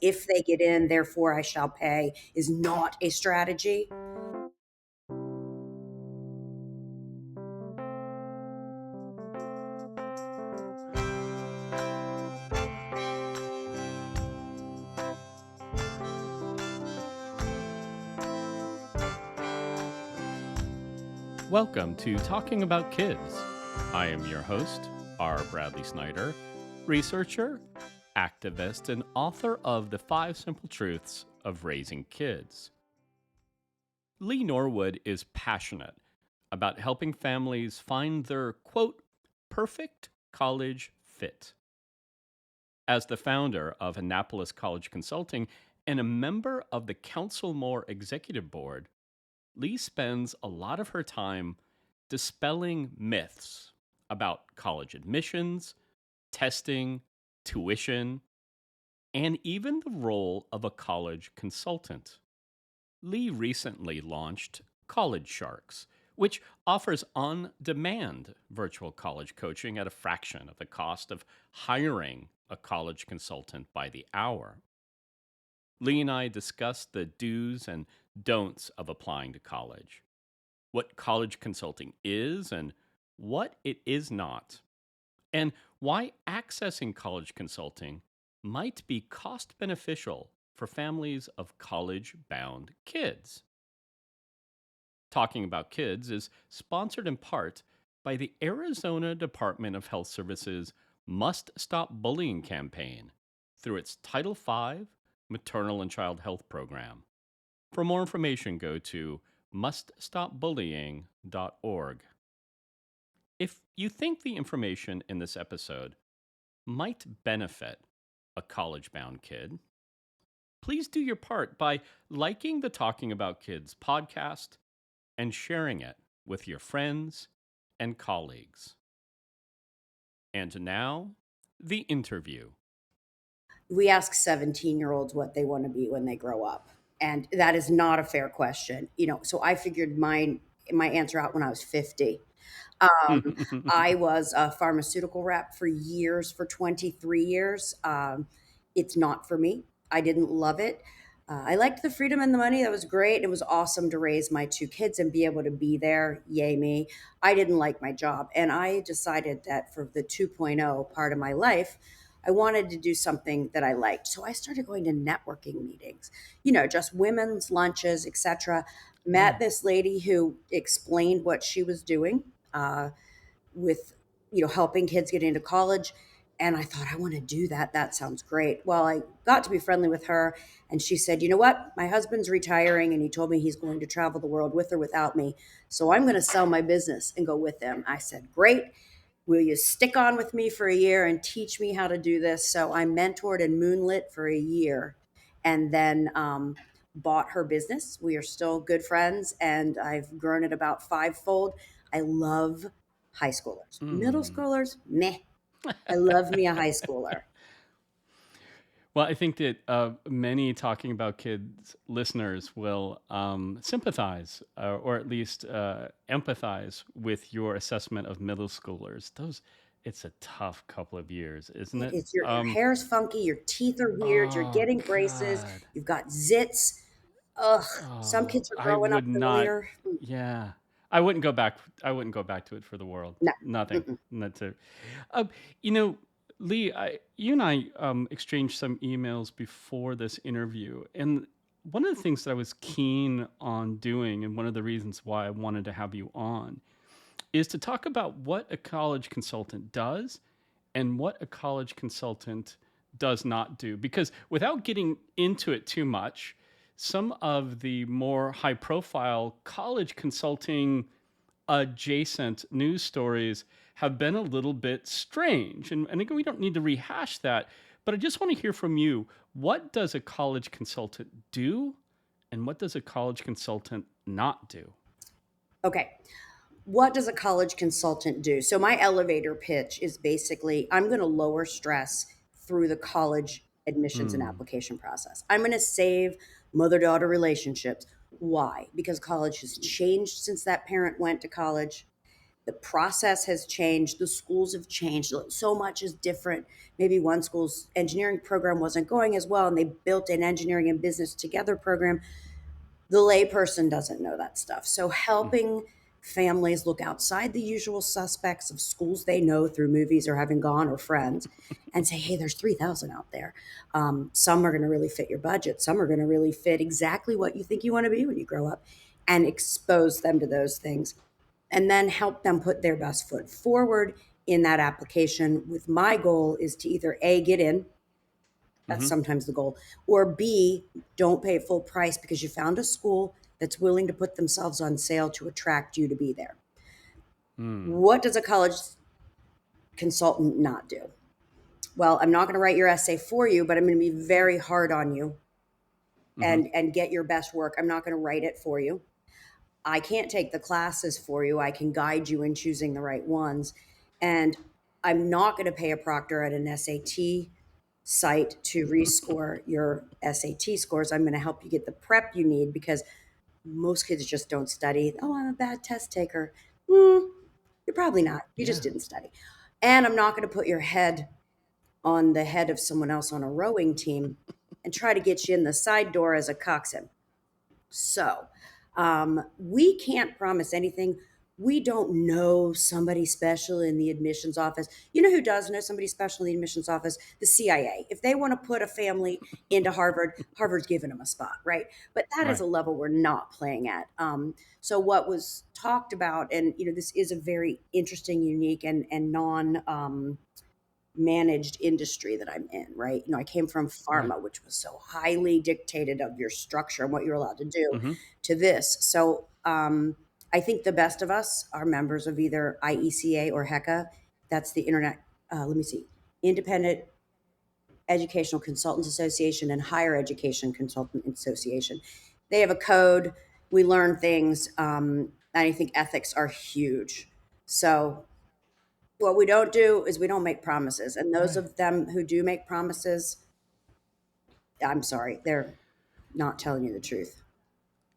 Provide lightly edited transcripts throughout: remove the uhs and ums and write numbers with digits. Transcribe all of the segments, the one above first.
if they get in, therefore I shall pay is not a strategy. Welcome to Talking About Kids. I am your host, R. Bradley Snyder, researcher, activist, and author of The 5 Simple Truths of Raising Kids. Lee Norwood is passionate about helping families find their, quote, perfect college fit. As the founder of Annapolis College Consulting and a member of the Council More Executive Board, Lee spends a lot of her time dispelling myths about college admissions, testing, tuition, and even the role of a college consultant. Lee recently launched College Sharks, which offers on-demand virtual college coaching at a fraction of the cost of hiring a college consultant by the hour. Lee and I discussed the do's and don'ts of applying to college, what college consulting is and what it is not, and why accessing college consulting might be cost beneficial for families of college-bound kids. Talking About Kids is sponsored in part by the Arizona Department of Health Services Must Stop Bullying campaign through its Title V Maternal and Child Health Program. For more information, go to muststopbullying.org. If you think the information in this episode might benefit a college-bound kid, please do your part by liking the Talking About Kids podcast and sharing it with your friends and colleagues. And now, the interview. We ask 17-year-olds what they want to be when they grow up. And that is not a fair question. So I figured my answer out when I was 50. I was a pharmaceutical rep for years, for 23 years. It's not for me. I didn't love it. I liked the freedom and the money. That was great. It was awesome to raise my 2 kids and be able to be there. Yay me. I didn't like my job. And I decided that for the 2.0 part of my life, I wanted to do something that I liked. So I started going to networking meetings, just women's lunches, etc. Met this lady who explained what she was doing with, helping kids get into college. And I thought, I want to do that. That sounds great. Well, I got to be friendly with her. And she said, you know what? My husband's retiring and he told me he's going to travel the world with or without me. So I'm going to sell my business and go with him. I said, great. Will you stick on with me for a year and teach me how to do this? So I mentored and moonlit for a year and then bought her business. We are still good friends and I've grown it about 5-fold. I love high schoolers. Middle schoolers, meh. I love me a high schooler. Well, I think that many Talking About Kids listeners will sympathize or at least empathize with your assessment of middle schoolers. It's a tough couple of years, isn't It it? is your hair's funky, your teeth are weird, you're Oh, getting braces, God. you've got zits. Ugh, some Oh, kids are I growing up would not. earlier. Yeah. I wouldn't go back. I wouldn't go back to it for the world. No. Nothing. Mm-mm. Not to. Uh, you know, Lee, you and I exchanged some emails before this interview, and one of the things that I was keen on doing, and one of the reasons why I wanted to have you on, is to talk about what a college consultant does and what a college consultant does not do. Because without getting into it too much, some of the more high profile college consulting adjacent news stories have been a little bit strange. And again, we don't need to rehash that, but I just want to hear from you. What does a college consultant do? And what does a college consultant not do? Okay. What does a college consultant do? So my elevator pitch is basically I'm going to lower stress through the college admissions and Hmm. application process. I'm going to save mother-daughter relationships. Why? Because college has changed since that parent went to college. The process has changed. The schools have changed. So much is different. Maybe one school's engineering program wasn't going as well, and they built an engineering and business together program. The layperson doesn't know that stuff. So Mm. helping families look outside the usual suspects of schools they know through movies or having gone or friends and say, hey, there's 3,000 out there. Some are going to really fit your budget. Some are going to really fit exactly what you think you want to be when you grow up, and expose them to those things. And then help them put their best foot forward in that application. With my goal is to either A, get in, that's Mm-hmm. sometimes the goal. Or B, don't pay full price because you found a school that's willing to put themselves on sale to attract you to be there. Mm. What does a college consultant not do? Well, I'm not going to write your essay for you, but I'm going to be very hard on you Mm-hmm. and get your best work. I'm not going to write it for you. I can't take the classes for you. I can guide you in choosing the right ones. And I'm not going to pay a proctor at an SAT site to rescore your SAT scores. I'm going to help you get the prep you need because most kids just don't study. Oh, I'm a bad test taker. You're probably not. You just Yeah. didn't study. And I'm not going to put your head on the head of someone else on a rowing team and try to get you in the side door as a coxswain. So we can't promise anything. We don't know somebody special in the admissions office. You know who does know somebody special in the admissions office? The CIA. If they want to put a family into Harvard, Harvard's giving them a spot, right? But that is Right. a level we're not playing at. So what was talked about, and this is a very interesting, unique, and non managed industry that I'm in, right? I came from Right. pharma, which was so highly dictated of your structure and what you're allowed to do, Mm-hmm. to this. So I think the best of us are members of either IECA or HECA. That's the Internet, let me see, Independent Educational Consultants Association and Higher Education Consultant Association. They have a code. We learn things. And I think ethics are huge. So what we don't do is we don't make promises. And those Right. of them who do make promises, I'm sorry, they're not telling you the truth.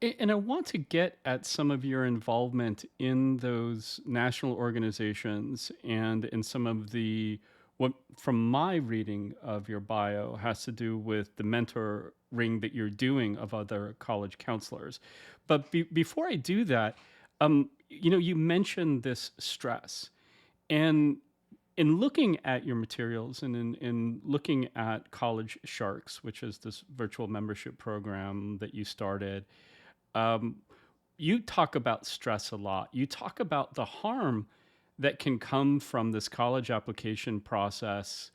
And I want to get at some of your involvement in those national organizations and in some of the, what from my reading of your bio has to do with the mentoring that you're doing of other college counselors. But before I do that, you mentioned this stress. And in looking at your materials and in looking at College Sharks, which is this virtual membership program that you started, um, you talk about stress a lot. You talk about the harm that can come from this college application process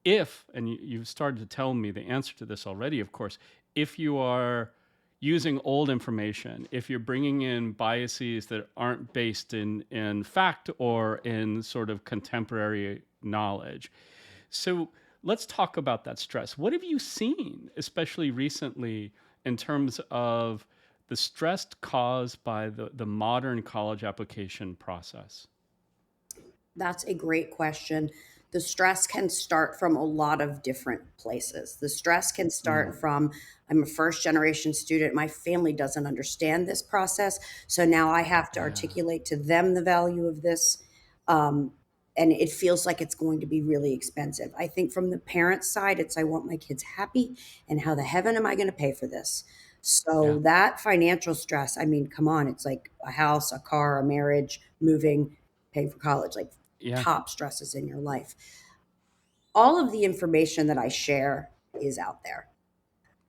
if, and you've started to tell me the answer to this already, of course, if you are using old information, if you're bringing in biases that aren't based in fact or in sort of contemporary knowledge. So let's talk about that stress. What have you seen, especially recently, in terms of the stress caused by the modern college application process? That's a great question. The stress can start from a lot of different places. The stress can Mm. start from, I'm a first generation student. My family doesn't understand this process. So now I have to Yeah. articulate to them the value of this. Um, and it feels like it's going to be really expensive. I think from the parent side, it's I want my kids happy, and how the heaven am I going to pay for this? Yeah. So that financial stress, I mean, come on, it's like a house, a car, a marriage, moving, paying for college, like Yeah. top stresses in your life. All of the information that I share is out there,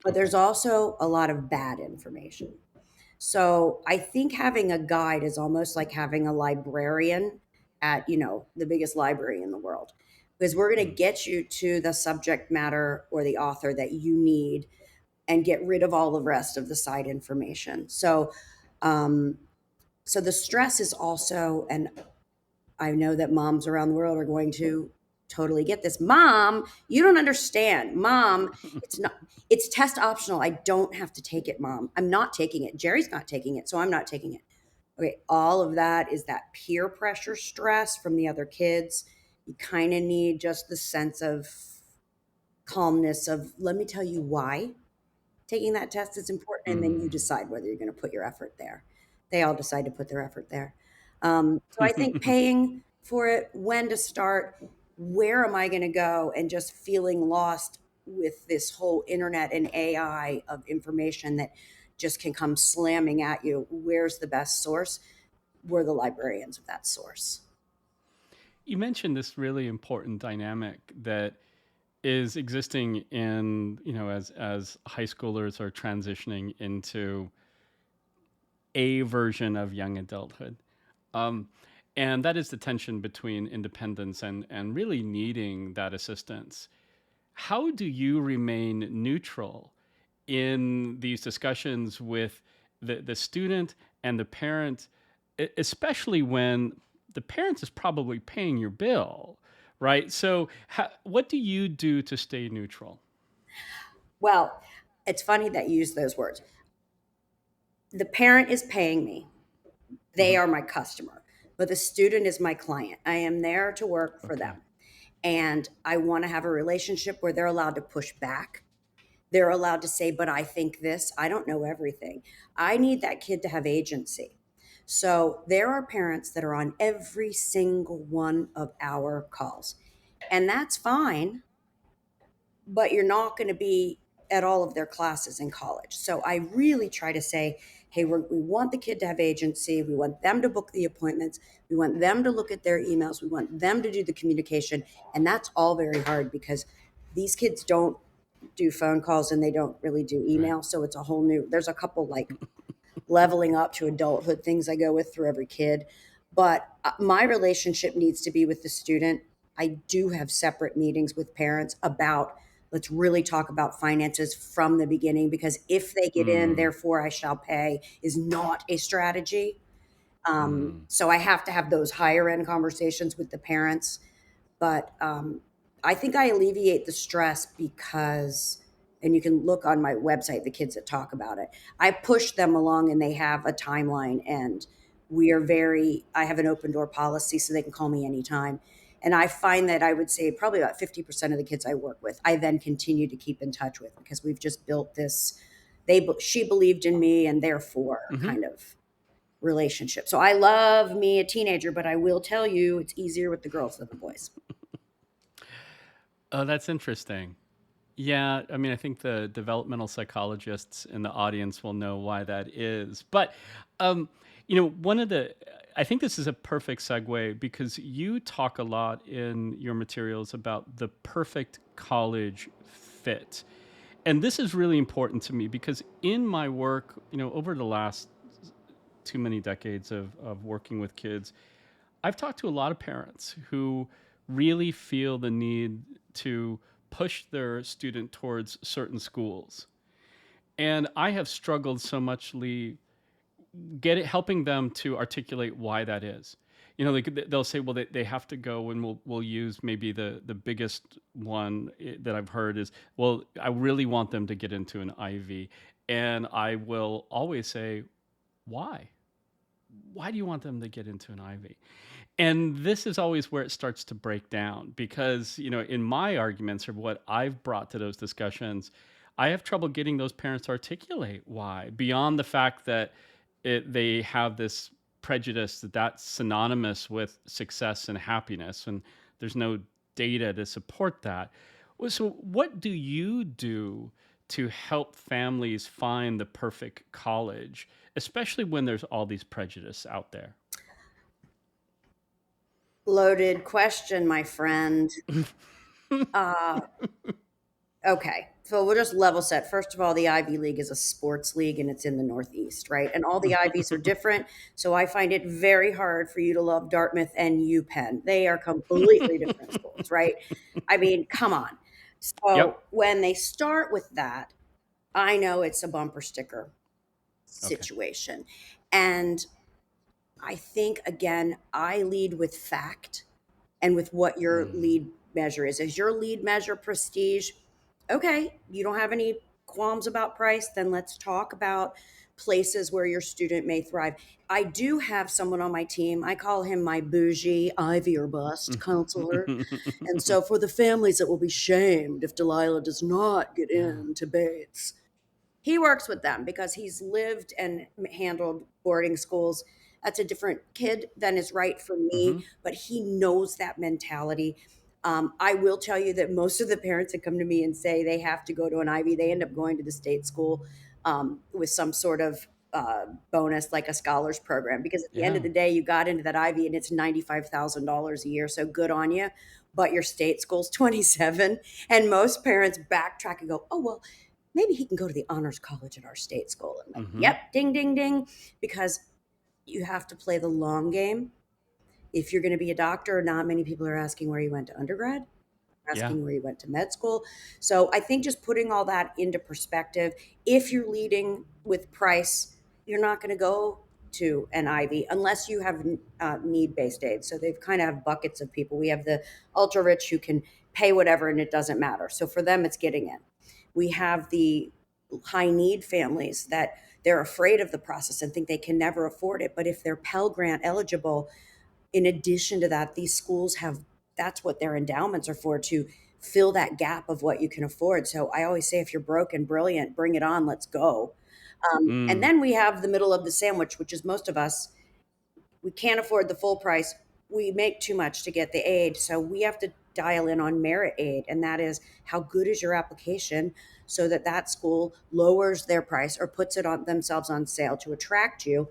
but Okay. there's also a lot of bad information. So I think having a guide is almost like having a librarian at, the biggest library in the world, because we're going to Mm. get you to the subject matter or the author that you need and get rid of all the rest of the side information. Um, so the stress is also, and I know that moms around the world are going to totally get this. Mom, you don't understand. Mom, it's test optional. I don't have to take it, mom. I'm not taking it. Jerry's not taking it, so I'm not taking it. Okay, all of that is that peer pressure stress from the other kids. You kind of need just the sense of calmness of, let me tell you why taking that test is important, and then you Mm. decide whether you're going to put your effort there. They all decide to put their effort there. So I think paying for it, when to start, where am I going to go, and just feeling lost with this whole internet and AI of information that just can come slamming at you. Where's the best source? We're the librarians of that source. You mentioned this really important dynamic that is existing in, as high schoolers are transitioning into a version of young adulthood. Um, and that is the tension between independence and really needing that assistance. How do you remain neutral in these discussions with the student and the parent, especially when the parent is probably paying your bill, right? So, what do you do to stay neutral? Well, it's funny that you use those words. The parent is paying me, they Hmm. are my customer, but the student is my client. I am there to work for Okay. them. And I want to have a relationship where they're allowed to push back. They're allowed to say, but I think this, I don't know everything. I need that kid to have agency. So there are parents that are on every single one of our calls, and that's fine, but you're not going to be at all of their classes in college. So I really try to say, hey, we want the kid to have agency. We want them to book the appointments. We want them to look at their emails. We want them to do the communication. And that's all very hard because these kids don't do phone calls and they don't really do Right. email. So it's a whole new, there's a couple like leveling up to adulthood things I go with through every kid. But my relationship needs to be with the student. I do have separate meetings with parents about, let's really talk about finances from the beginning, because if they get in, Mm, therefore I shall pay is not a strategy. mm, So I have to have those higher end conversations with the parents. But I think I alleviate the stress because, and you can look on my website, the kids that talk about it, I push them along and they have a timeline. And we are very, I have an open door policy so they can call me anytime. And I find that I would say probably about 50% of the kids I work with, I then continue to keep in touch with because we've just built this, she believed in me and therefore hmm. kind of relationship. So I love me a teenager, but I will tell you it's easier with the girls than the boys. Oh, that's interesting. Yeah, I mean, I think the developmental psychologists in the audience will know why that is. But, um, I think this is a perfect segue because you talk a lot in your materials about the perfect college fit. And this is really important to me because in my work, over the last too many decades of working with kids, I've talked to a lot of parents who really feel the need to push their student towards certain schools. And I have struggled so much, Lee, helping them to articulate why that is. They'll say, well, they have to go, and we'll use maybe the biggest one that I've heard is, well, I really want them to get into an Ivy, and I will always say, why? Why do you want them to get into an Ivy? And this is always where it starts to break down because, in my arguments or what I've brought to those discussions, I have trouble getting those parents to articulate why, beyond the fact that they have this prejudice that that's synonymous with success and happiness, and there's no data to support that. So, what do you do to help families find the perfect college, especially when there's all these prejudice out there? Loaded question, my friend. Uh, okay, so we'll just level set. First of all, the Ivy League is a sports league and it's in the Northeast, right? And all the Ivies are different. So I find it very hard for you to love Dartmouth and UPenn. They are completely different schools, right? I mean, come on. Yep. So when they start with that, I know it's a bumper sticker Okay. situation. And I think, again, I lead with fact and with what your Mm. lead measure is. Is your lead measure prestige? Okay, you don't have any qualms about price, then let's talk about places where your student may thrive. I do have someone on my team. I call him my bougie Ivy or bust counselor. And so for the families that will be shamed if Delilah does not get Yeah. into Bates, he works with them because he's lived and handled boarding schools. That's a different kid than is right for me, Mm-hmm. but he knows that mentality. I will tell you that most of the parents that come to me and say they have to go to an Ivy, they end up going to the state school with some sort of bonus, like a scholars program. Because at the end of Yeah. the day, you got into that Ivy and it's $95,000 a year. So good on you. But your state school's 27, and most parents backtrack and go, "Oh well, maybe he can go to the honors college at our state school." And like, Mm-hmm. yep, ding, ding, ding, because you have to play the long game. If you're going to be a doctor, not many people are asking where you went to undergrad, Yeah. asking where you went to med school. So I think just putting all that into perspective, if you're leading with price, you're not going to go to an Ivy unless you have need based aid. So they've kind of have buckets of people. We have the ultra rich who can pay whatever and it doesn't matter. So for them, it's getting in. We have the high need families that they're afraid of the process and think they can never afford it. But if they're Pell Grant eligible, in addition to that, these schools have, that's what their endowments are for, to fill that gap of what you can afford. So I always say, if you're broke and brilliant, bring it on, let's go. And Mm. then we have the middle of the sandwich, which is most of us, we can't afford the full price. We make too much to get the aid. So we have to dial in on merit aid. And that is, how good is your application, so that that school lowers their price or puts it on themselves on sale to attract you.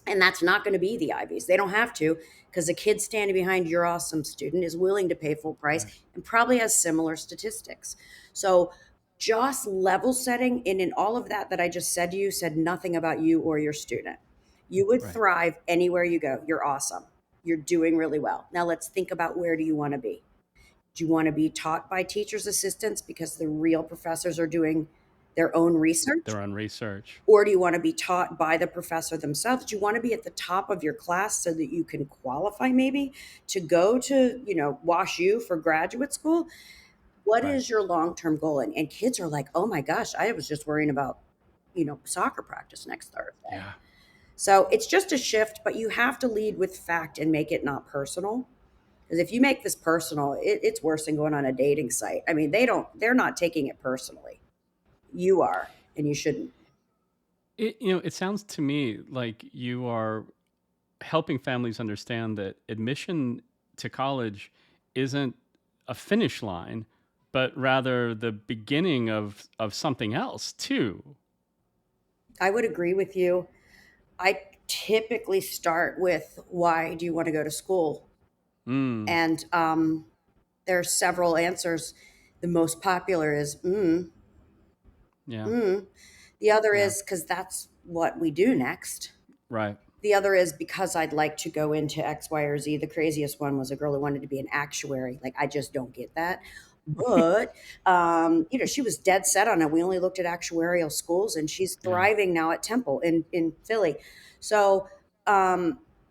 And that's not going to be the Ivies. They don't have to, because the kid standing behind your awesome student is willing to pay full price Right. and probably has similar statistics. So just level setting, and in all of that I just said to you, said nothing about you or your student. You would Right. thrive anywhere you go. You're awesome. You're doing really well. Now let's think about, where do you want to be? Do you want to be taught by teachers' assistants because the real professors are doing their own research? Their own research. Or do you want to be taught by the professor themselves? Do you want to be at the top of your class so that you can qualify maybe to go to, Wash U for graduate school? What Right. is your long-term goal? And kids are like, oh my gosh, I was just worrying about, soccer practice next Thursday. Yeah. So it's just a shift, but you have to lead with fact and make it not personal. Because if you make this personal, it's worse than going on a dating site. I mean, they're not taking it personally. You are, and you shouldn't. It sounds to me like you are helping families understand that admission to college isn't a finish line, but rather the beginning of something else too. I would agree with you. I typically start with, why do you want to go to school? Mm. And there are several answers. The most popular is, Yeah. mm. The other Yeah. is, because that's what we do next. Right. The other is, because I'd like to go into X, Y, or Z. The craziest one was a girl who wanted to be an actuary. Like, I just don't get that. But, she was dead set on it. We only looked at actuarial schools, and she's Yeah. thriving now at Temple in Philly. So,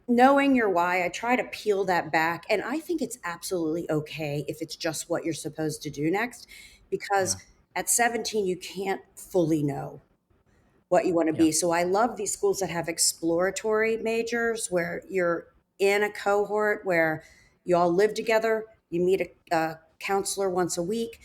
knowing your why, I try to peel that back. And I think it's absolutely okay if it's just what you're supposed to do next, because Yeah. at 17, you can't fully know what you want to Yeah. be. So I love these schools that have exploratory majors, where you're in a cohort where you all live together, you meet a counselor once a week,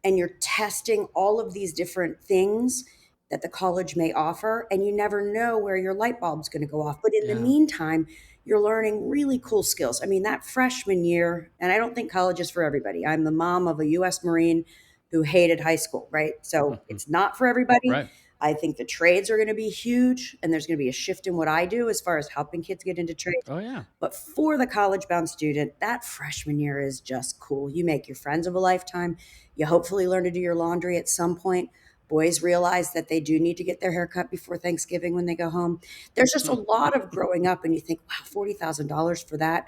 and you're testing all of these different things that the college may offer, and you never know where your light bulb's going to go off. But in the Yeah. meantime, you're learning really cool skills. I mean, that freshman year, and I don't think college is for everybody. I'm the mom of a US Marine who hated high school, right? So it's not for everybody. Right. I think the trades are going to be huge, and there's going to be a shift in what I do as far as helping kids get into trades. Oh yeah. But for the college bound student, that freshman year is just cool. You make your friends of a lifetime. You hopefully learn to do your laundry at some point. Boys realize that they do need to get their hair cut before Thanksgiving when they go home. There's just a lot of growing up, and you think, wow, $40,000 for that.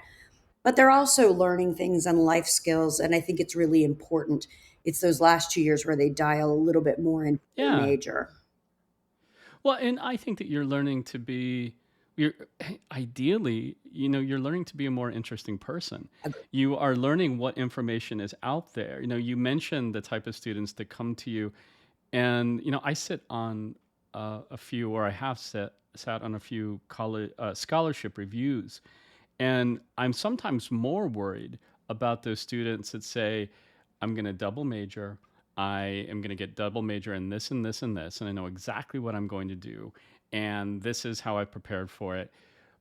But they're also learning things and life skills. And I think it's really important. It's those last 2 years where they dial a little bit more into their Yeah. major. Well, and I think that you're ideally, you're learning to be a more interesting person. You are learning what information is out there. You mentioned the type of students that come to you, and I sit on a few, or I have sat on a few college scholarship reviews, and I'm sometimes more worried about those students that say, I'm going to double major. I am going to get double major in this and this and this, and I know exactly what I'm going to do. And this is how I prepared for it.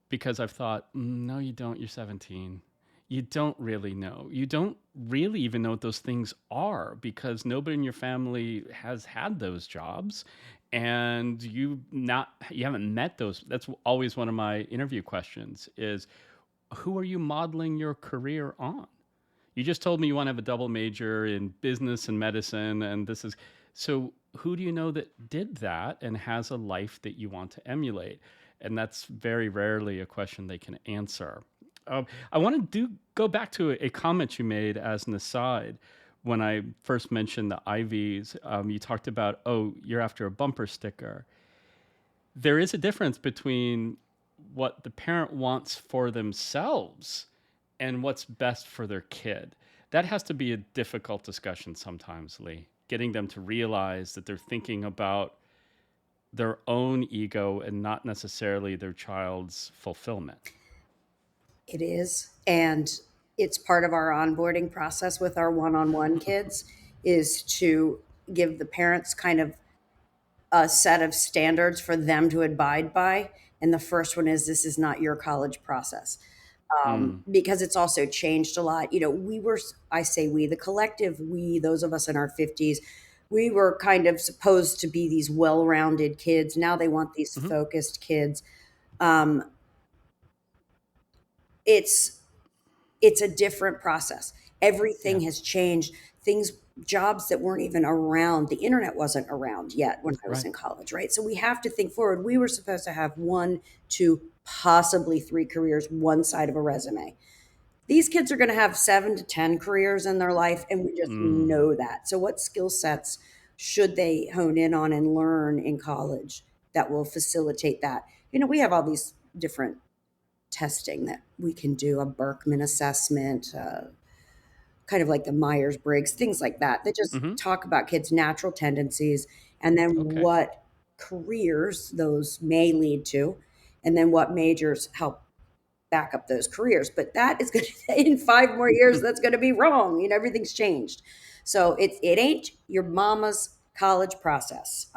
because I've thought, no, you don't. You're 17. You don't really know. You don't really even know what those things are because nobody in your family has had those jobs, and you haven't met those. That's always one of my interview questions: is who are you modeling your career on? You just told me you want to have a double major in business and medicine, and this is so. Who do you know that did that and has a life that you want to emulate? And that's very rarely a question they can answer. I want to go back to a comment you made as an aside when I first mentioned the IVs. You talked about, oh, you're after a bumper sticker. There is a difference between what the parent wants for themselves and what's best for their kid. That has to be a difficult discussion sometimes, Lee. Getting them to realize that they're thinking about their own ego and not necessarily their child's fulfillment. It is. And it's part of our onboarding process with our one-on-one kids is to give the parents kind of a set of standards for them to abide by. And the first one is this is not your college process. Mm. Because it's also changed a lot. You know, I say we, the collective, we, those of us in our 50s, we were kind of supposed to be these well rounded kids. Now they want these Mm-hmm. focused kids. Um, it's, it's a different process. Everything Yeah. has changed. Things, jobs that weren't even around, the internet wasn't around yet when I was Right. in college, right? So we have to think forward. We were supposed to have one, two, possibly three careers, one side of a resume. These kids are going to have 7 to 10 careers in their life, and we just Mm. know that. So, what skill sets should they hone in on and learn in college that will facilitate that? You know, we have all these different testing that we can do, a Berkman assessment, kind of like the Myers Briggs, things like that, that just Mm-hmm. talk about kids' natural tendencies and then Okay. what careers those may lead to, and then what majors help back up those careers. But that is going to, in 5 more years, that's going to be wrong. You know, everything's changed. So it ain't your mama's college process.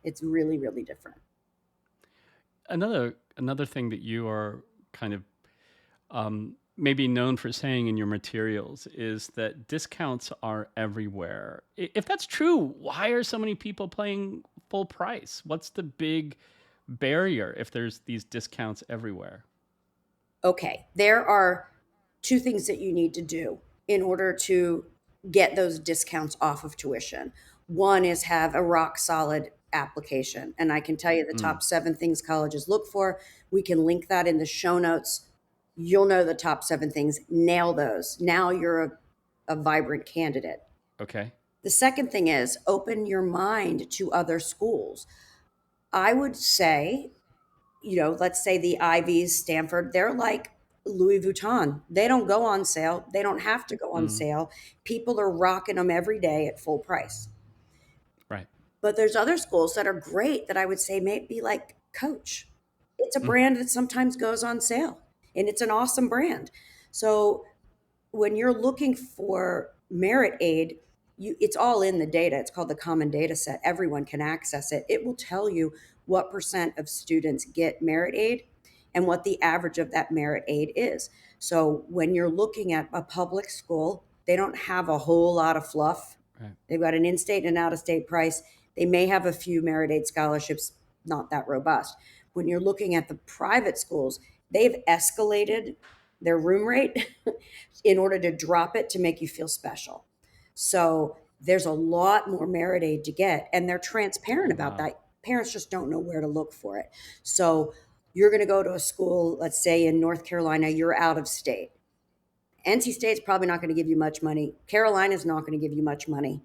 It's really, really different. Another thing that you are kind of maybe known for saying in your materials is that discounts are everywhere. If that's true, why are so many people paying full price? What's the big barrier if there's these discounts everywhere? Okay, there are two things that you need to do in order to get those discounts off of tuition. One is have a rock solid application. And I can tell you the Mm. top 7 things colleges look for. We can link that in the show notes. You'll know the top 7 things, nail those. Now you're a vibrant candidate. Okay. The second thing is open your mind to other schools. I would say, you know, let's say the Ivies, Stanford, they're like Louis Vuitton. They don't go on sale. They don't have to go on Mm. sale. People are rocking them every day at full price. Right. But there's other schools that are great that I would say maybe like Coach. It's a Mm. brand that sometimes goes on sale and it's an awesome brand. So when you're looking for merit aid, it's all in the data. It's called the common data set. Everyone can access it. It will tell you what percent of students get merit aid and what the average of that merit aid is. So when you're looking at a public school, they don't have a whole lot of fluff. Right. They've got an in-state and an out-of-state price. They may have a few merit aid scholarships, not that robust. When you're looking at the private schools, they've escalated their room rate in order to drop it to make you feel special. So there's a lot more merit aid to get, and they're transparent Oh about wow. that. Parents just don't know where to look for it. So you're going to go to a school, let's say in North Carolina, you're out of state. NC State's probably not going to give you much money. Carolina's not going to give you much money.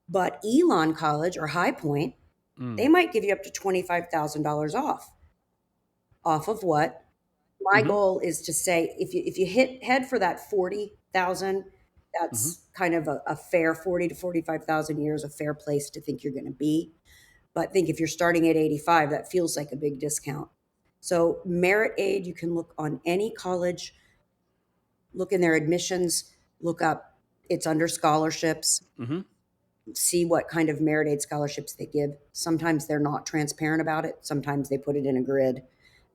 But Elon College or High Point, they Mm. might give you up to $25,000 off of what? My Mm-hmm. goal is to say if you hit head for that 40,000, Mm-hmm. that's kind of a fair 40 to 45,000 years, a fair place to think you're going to be. But think if you're starting at 85, that feels like a big discount. So merit aid, you can look on any college, look in their admissions, look up it's under scholarships, Mm-hmm. see what kind of merit aid scholarships they give. Sometimes they're not transparent about it. Sometimes they put it in a grid.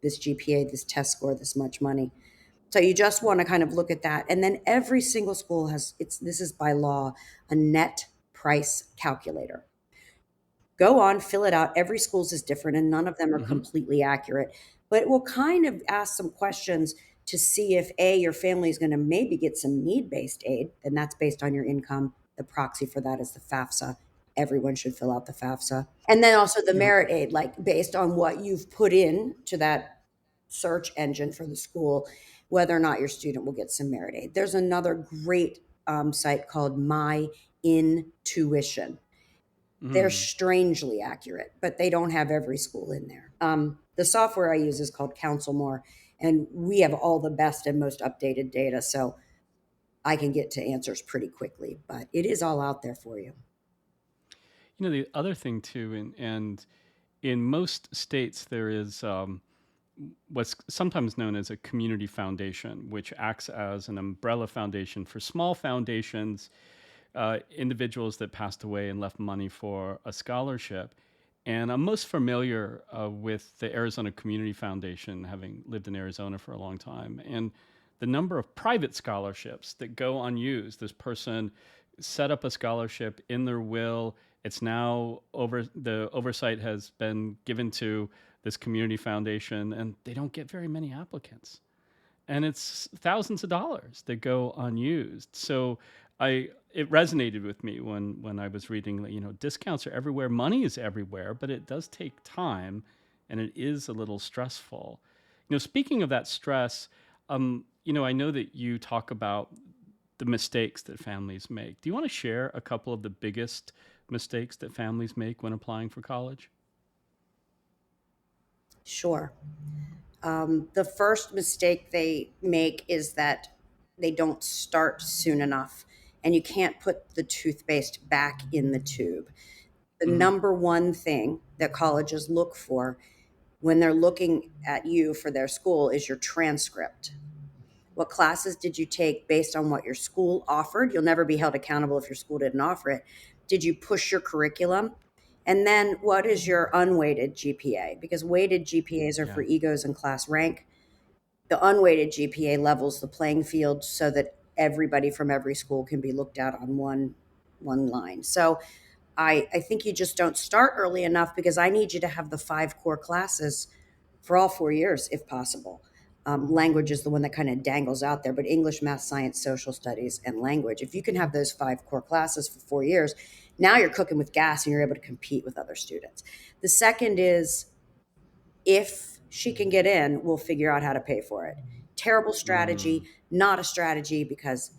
this GPA, this test score, this much money. So you just want to kind of look at that. And then every single school has, this is by law, a net price calculator. Go on, fill it out. Every school's is different and none of them are Hmm. completely accurate. But it will kind of ask some questions to see if A, your family is going to maybe get some need-based aid, and that's based on your income. The proxy for that is the FAFSA. Everyone should fill out the FAFSA. And then also the You know, merit aid, like based on what you've put in to that search engine for the school, whether or not your student will get some merit aid. There's another great site called My Intuition. They're mm, strangely accurate, but they don't have every school in there. The software I use is called Counsel More, and we have all the best and most updated data, so I can get to answers pretty quickly. But it is all out there for you. the other thing too, and in most states there is what's sometimes known as a community foundation, which acts as an umbrella foundation for small foundations, individuals that passed away and left money for a scholarship. And I'm most familiar with the Arizona Community Foundation, having lived in Arizona for a long time. And the number of private scholarships that go unused. This person set up a scholarship in their will. It's now the oversight has been given to this community foundation, and they don't get very many applicants, and it's thousands of dollars that go unused. So it resonated with me when I was reading that, discounts are everywhere, money is everywhere, but it does take time, and it is a little stressful. Speaking of that stress, I know that you talk about the mistakes that families make. Do you want to share a couple of the biggest mistakes that families make when applying for college? Sure. The first mistake they make is that they don't start soon enough, and you can't put the toothpaste back in the tube. The Hmm. number one thing that colleges look for when they're looking at you for their school is your transcript. What classes did you take based on what your school offered? You'll never be held accountable if your school didn't offer it. Did you push your curriculum? And then what is your unweighted GPA? Because weighted GPAs are for Yeah. egos and class rank. The unweighted GPA levels the playing field so that everybody from every school can be looked at on one line. So I think you just don't start early enough because I need you to have the 5 core classes for all 4 years if possible. Language is the one that kind of dangles out there, but English, math, science, social studies, and language. If you can have those 5 core classes for 4 years, now you're cooking with gas and you're able to compete with other students. The second is if she can get in, we'll figure out how to pay for it. Terrible Mm. strategy, not a strategy because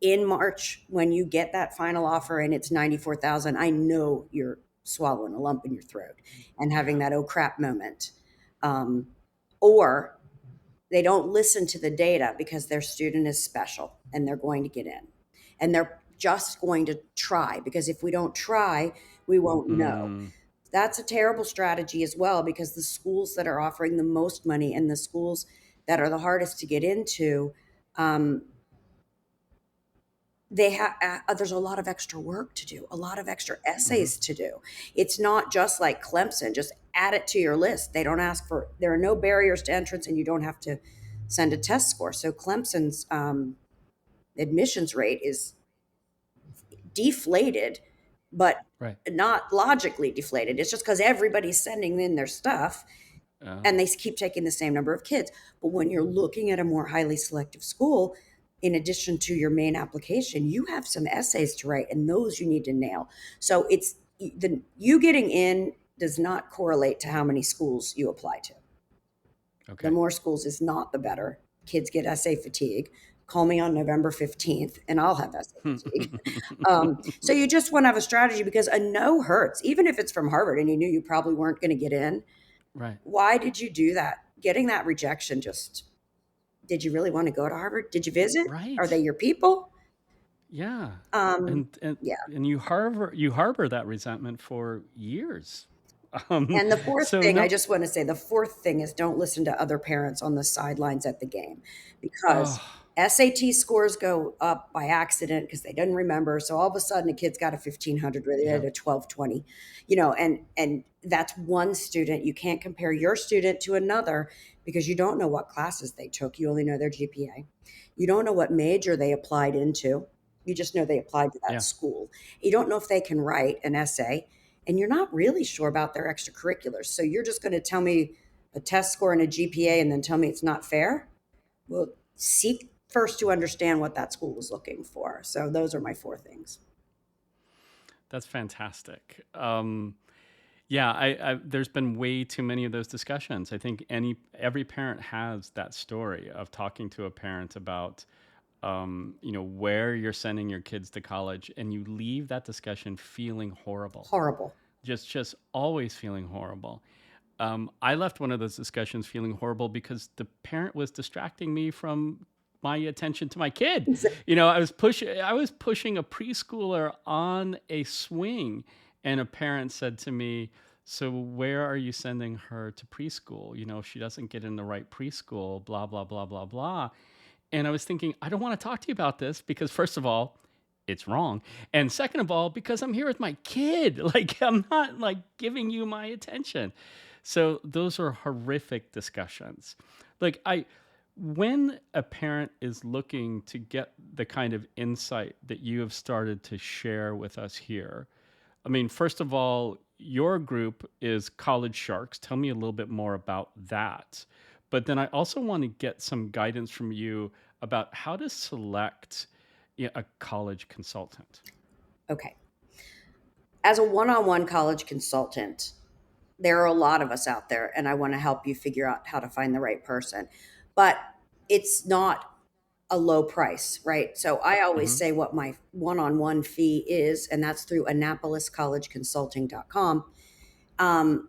in March, when you get that final offer and it's 94,000, I know you're swallowing a lump in your throat and having Yeah. that oh crap moment. Um, or they don't listen to the data because their student is special and they're going to get in. And they're just going to try because if we don't try, we won't know. Mm. That's a terrible strategy as well because the schools that are offering the most money and the schools that are the hardest to get into, um, they have there's a lot of extra work to do, a lot of extra Hmm. essays to do. It's not just like Clemson, just add it to your list. They don't ask for, there are no barriers to entrance and you don't have to send a test score. So Clemson's admissions rate is deflated, but Right. not logically deflated. It's just because everybody's sending in their stuff Oh. and they keep taking the same number of kids. But when you're looking at a more highly selective school, in addition to your main application, you have some essays to write, and those you need to nail. So it's the you getting in does not correlate to how many schools you apply to. The Okay. more schools is not the better. Kids get essay fatigue. Call me on November 15th and I'll have essay fatigue. So you just want to have a strategy because a no hurts, even if it's from Harvard and you knew you probably weren't going to get in. Right. Why did you do that? Getting that rejection just, did you really want to go to Harvard? Did you visit? Are they Right. your people? Yeah. Um, And and yeah. and you harbor that resentment for years. Um, And the fourth so thing, I no. just want to say the fourth thing is don't listen to other parents on the sidelines at the game because Oh. SAT scores go up by accident because they didn't remember. So all of a sudden, a kid's got a 1500 where they Yeah. had a 1220, and that's one student. You can't compare your student to another because you don't know what classes they took. You only know their GPA. You don't know what major they applied into. You just know they applied to that Yeah. school. You don't know if they can write an essay, and you're not really sure about their extracurriculars. So you're just going to tell me a test score and a GPA and then tell me it's not fair? Well, seek first to understand what that school is looking for. So those are my four things. That's fantastic. Yeah, there's been way too many of those discussions. I think every parent has that story of talking to a parent about, where you're sending your kids to college, and you leave that discussion feeling horrible, Horrible. just always feeling horrible. I left one of those discussions feeling horrible because the parent was distracting me from my attention to my kid. I was pushing a preschooler on a swing, and a parent said to me, "So where are you sending her to preschool? If she doesn't get in the right preschool, blah blah blah blah blah." And I was thinking, I don't want to talk to you about this because, first of all, it's wrong. And second of all, because I'm here with my kid. Like, I'm not like giving you my attention. So those are horrific discussions. Like, when a parent is looking to get the kind of insight that you have started to share with us here, I mean, first of all, your group is College Sharks. Tell me a little bit more about that. But then I also want to get some guidance from you about how to select a college consultant. Okay. As a one on one college consultant, there are a lot of us out there, and I want to help you figure out how to find the right person. But it's not a low price, right? So I always Mm-hmm. say what my one on one fee is, and that's through AnnapolisCollegeConsulting.com. Um,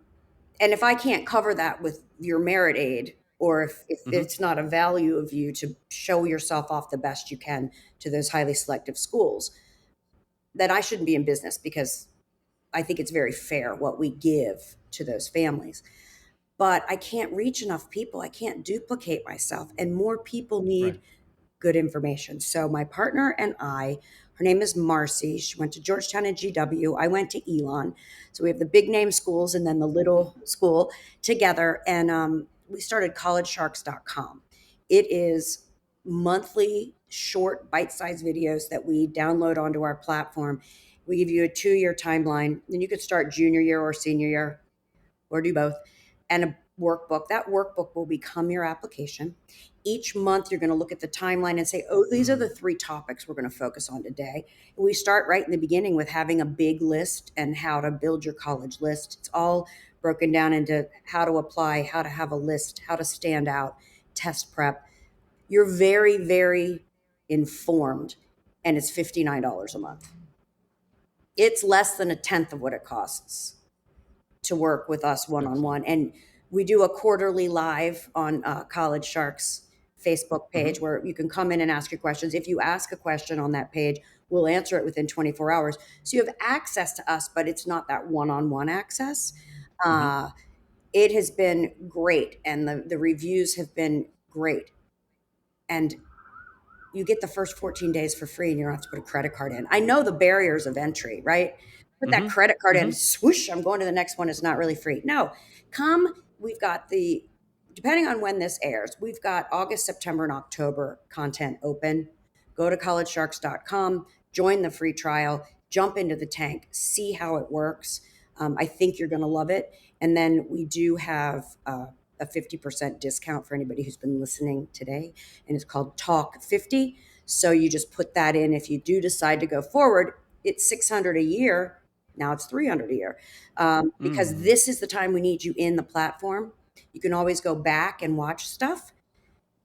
and if I can't cover that with your merit aid, or if Mm-hmm. it's not a value of you to show yourself off the best you can to those highly selective schools, then I shouldn't be in business because I think it's very fair what we give to those families. But I can't reach enough people. I can't duplicate myself. And more people Right. need good information. So my partner and I, her name is Marcy. She went to Georgetown and GW. I went to Elon. So we have the big name schools and then the little school together. And we started collegesharks.com. It is monthly short bite-sized videos that we download onto our platform. We give you a 2-year timeline, and you could start junior year or senior year or do both, and a workbook. That workbook will become your application. Each month, you're going to look at the timeline and say, oh, these are the Mm. 3 topics we're going to focus on today. And we start right in the beginning with having a big list and how to build your college list. It's all broken down into how to apply, how to have a list, how to stand out, test prep. You're very, very informed, and it's $59 a month. It's less than a tenth of what it costs to work with us one on Excellent. one. And we do a quarterly live on College Sharks Facebook Mm-hmm. page where you can come in and ask your questions. If you ask a question on that page, we'll answer it within 24 hours. So you have access to us, but it's not that one on one access. Mm-hmm. Uh, it has been great, and the reviews have been great. And you get the first 14 days for free and you don't have to put a credit card in. I know the barriers of entry, right? Put that Mm-hmm. credit card Mm-hmm. in, swoosh, I'm going to the next one. It's not really free. No, come. We've got depending on when this airs, we've got August, September, and October content open. Go to collegesharks.com, join the free trial, jump into the tank, see how it works. I think you're going to love it. And then we do have a 50% discount for anybody who's been listening today, and it's called Talk 50. So you just put that in. If you do decide to go forward, it's 600 a year. Now it's 300 a year, because Mm. this is the time we need you in the platform. You can always go back and watch stuff.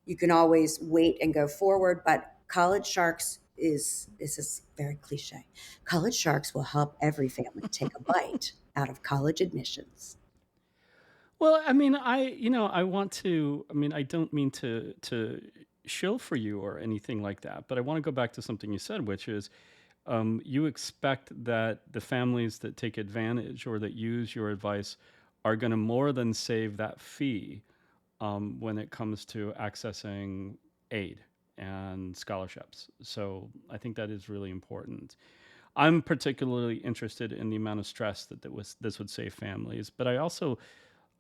You can always wait and go forward. But College Sharks this is very cliche. College Sharks will help every family take a bite out of college admissions. Well, I mean, I want to. I mean, I don't mean to shill for you or anything like that, but I want to go back to something you said, which is, you expect that the families that take advantage or that use your advice are going to more than save that fee, when it comes to accessing aid. and scholarships. So I think that is really important. I'm particularly interested in the amount of stress that this would save families, but I also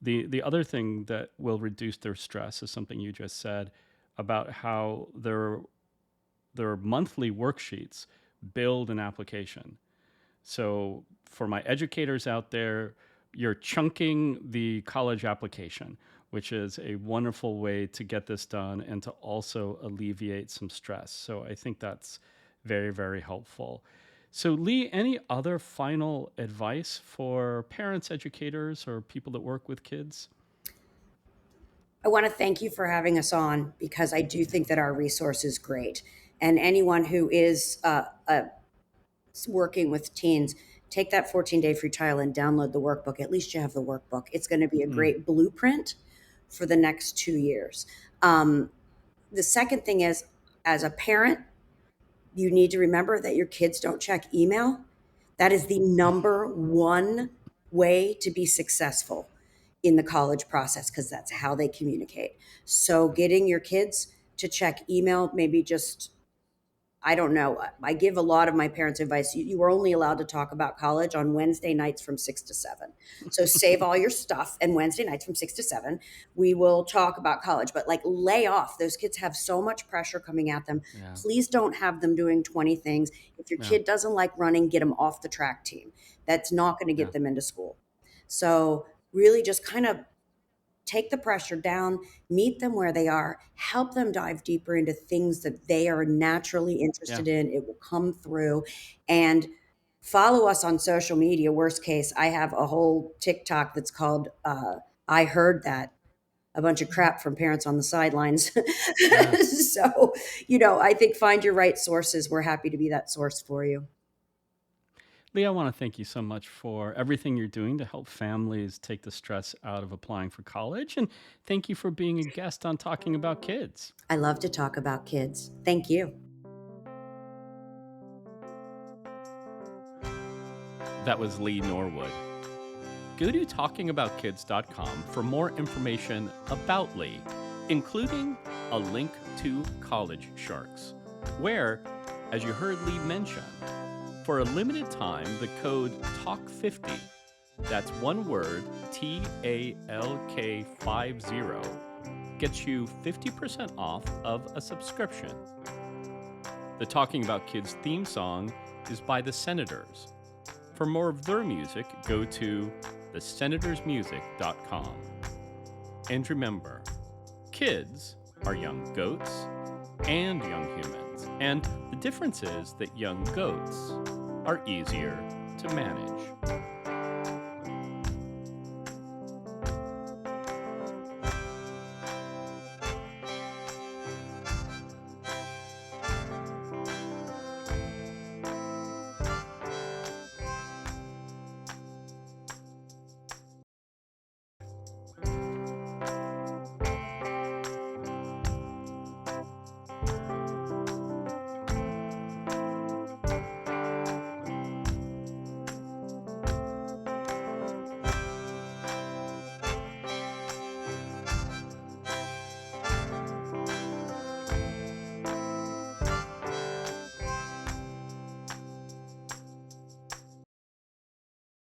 the other thing that will reduce their stress is something you just said about how their monthly worksheets build an application. So for my educators out there, you're chunking the college application, which is a wonderful way to get this done and to also alleviate some stress. So I think that's very, very helpful. So, Lee, any other final advice for parents, educators, or people that work with kids? I want to thank you for having us on because I do think that our resource is great. And anyone who is working with teens, take that 14-day free trial and download the workbook. At least you have the workbook. It's going to be a Mm, great blueprint for the next 2 years. The second thing is, as a parent, you need to remember that your kids don't check email. That is the number one way to be successful in the college process because that's how they communicate. So, getting your kids to check email, maybe just I don't know. I give a lot of my parents advice. You were only allowed to talk about college on Wednesday nights from 6 to 7. So save all your stuff. And Wednesday nights from 6 to 7, we will talk about college. But like, lay off. Those kids have so much pressure coming at them. yeah, Please don't have them doing 20 things. If your yeah, kid doesn't like running, get them off the track team. That's not going to yeah, get them into school. So, really just kind of take the pressure down, meet them where they are, help them dive deeper into things that they are naturally yeah. interested in. It will come through. And follow us on social media. Worst case, I have a whole TikTok that's called I Heard That. A bunch of crap from parents on the sidelines. Yeah. So, I think find your right sources. We're happy to be that source for you. Lee, I want to thank you so much for everything you're doing to help families take the stress out of applying for college. And thank you for being a guest on Talking About Kids. I love to talk about kids. Thank you. That was Lee Norwood. Go to talkingaboutkids.com for more information about Lee, including a link to College Sharks, where, as you heard Lee mention, for a limited time, the code TALK50, that's one word, TALK50, gets you 50% off of a subscription. The Talking About Kids theme song is by the Senators. For more of their music, go to thesenatorsmusic.com. And remember, kids are young goats and young humans. And the difference is that young goats are easier to manage.